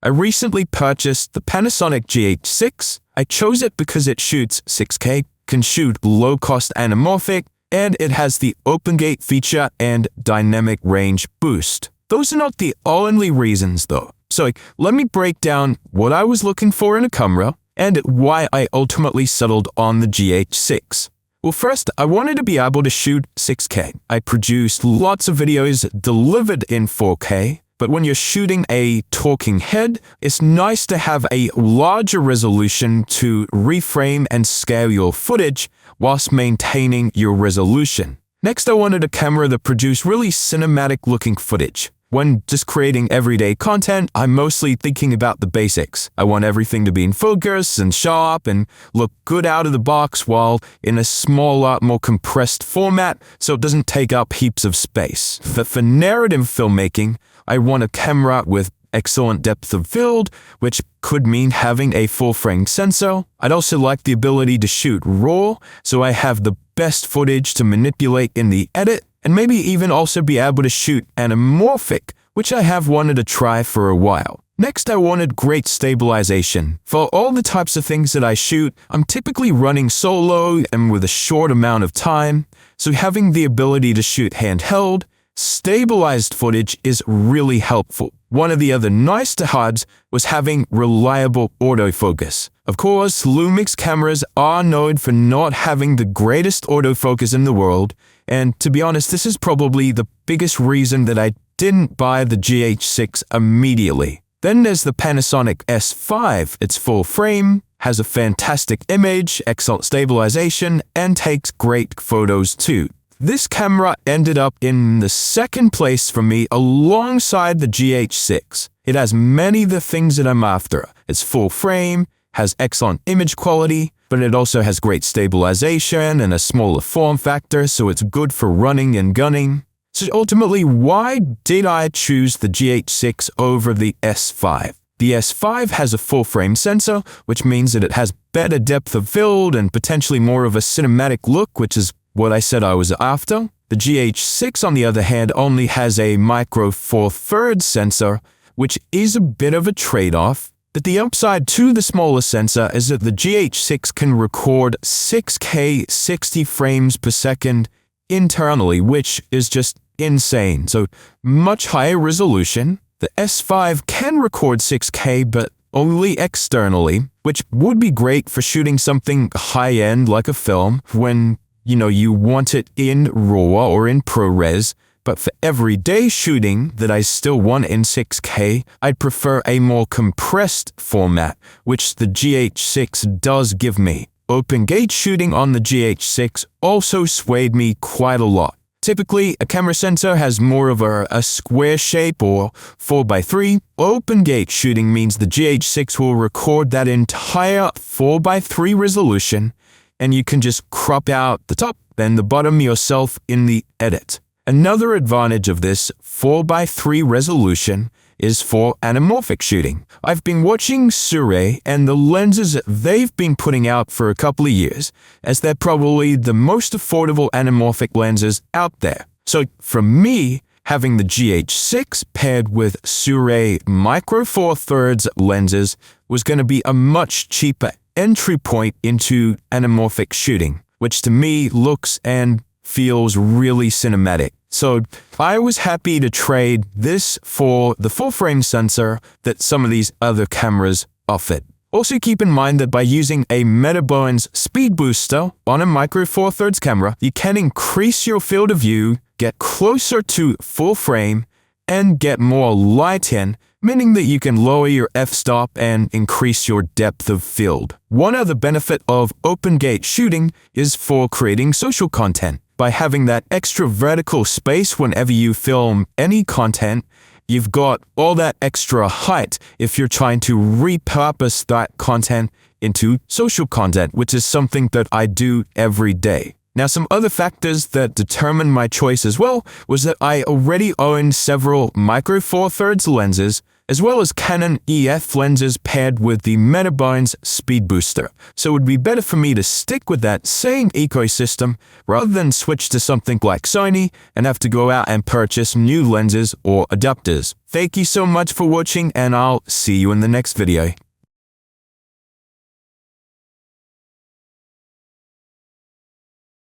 I recently purchased the Panasonic GH6. I chose it because it shoots 6K, can shoot low-cost anamorphic, and it has the open gate feature and dynamic range boost. Those are not the only reasons though. So let me break down what I was looking for in a camera and why I ultimately settled on the GH6. Well, first, I wanted to be able to shoot 6K. I produced lots of videos delivered in 4K, but when you're shooting a talking head, it's nice to have a larger resolution to reframe and scale your footage whilst maintaining your resolution. Next, I wanted a camera that produced really cinematic-looking footage. When just creating everyday content, I'm mostly thinking about the basics. I want everything to be in focus and sharp and look good out of the box while in a smaller, more compressed format so it doesn't take up heaps of space. But for narrative filmmaking, I want a camera with excellent depth of field, which could mean having a full-frame sensor. I'd also like the ability to shoot RAW, so I have the best footage to manipulate in the edit, and maybe even also be able to shoot anamorphic, which I have wanted to try for a while. Next, I wanted great stabilization. For all the types of things that I shoot, I'm typically running solo and with a short amount of time, so having the ability to shoot handheld, stabilized footage is really helpful. One of the other nice-to-haves was having reliable autofocus. Of course, Lumix cameras are known for not having the greatest autofocus in the world, and to be honest, this is probably the biggest reason that I didn't buy the GH6 immediately. Then there's the Panasonic S5. It's full frame, has a fantastic image, excellent stabilization, and takes great photos too. This camera ended up in the second place for me alongside the GH6. It has many of the things that I'm after. It's full frame, has excellent image quality, but it also has great stabilization and a smaller form factor, so it's good for running and gunning. So ultimately, why did I choose the GH6 over the S5? The S5 has a full-frame sensor, which means that it has better depth of field and potentially more of a cinematic look, which is what I said I was after. The GH6, on the other hand, only has a micro four thirds sensor, which is a bit of a trade-off. But the upside to the smaller sensor is that the GH6 can record 6K 60 frames per second internally, which is just insane. So much higher resolution. The S5 can record 6K, but only externally, which would be great for shooting something high-end like a film when you want it in RAW or in ProRes, but for everyday shooting that I still want in 6K, I'd prefer a more compressed format, which the GH6 does give me. Open gate shooting on the GH6 also swayed me quite a lot. Typically, a camera sensor has more of a square shape or 4x3. Open gate shooting means the GH6 will record that entire 4x3 resolution, and you can just crop out the top and the bottom yourself in the edit. Another advantage of this 4x3 resolution is for anamorphic shooting. I've been watching Shure and the lenses they've been putting out for a couple of years, as they're probably the most affordable anamorphic lenses out there. So for me, having the GH6 paired with Shure micro four thirds lenses was going to be a much cheaper entry point into anamorphic shooting, which to me looks and feels really cinematic. So I was happy to trade this for the full-frame sensor that some of these other cameras offered. Also keep in mind that by using a Metabones speed booster on a micro four thirds camera, you can increase your field of view, get closer to full frame, and get more light in, meaning that you can lower your f-stop and increase your depth of field. One other benefit of open gate shooting is for creating social content. By having that extra vertical space whenever you film any content, you've got all that extra height if you're trying to repurpose that content into social content, which is something that I do every day. Now, some other factors that determined my choice as well was that I already own several micro four thirds lenses as well as Canon EF lenses paired with the Metabine's speed booster. So it would be better for me to stick with that same ecosystem rather than switch to something like Sony and have to go out and purchase new lenses or adapters. Thank you so much for watching, and I'll see you in the next video.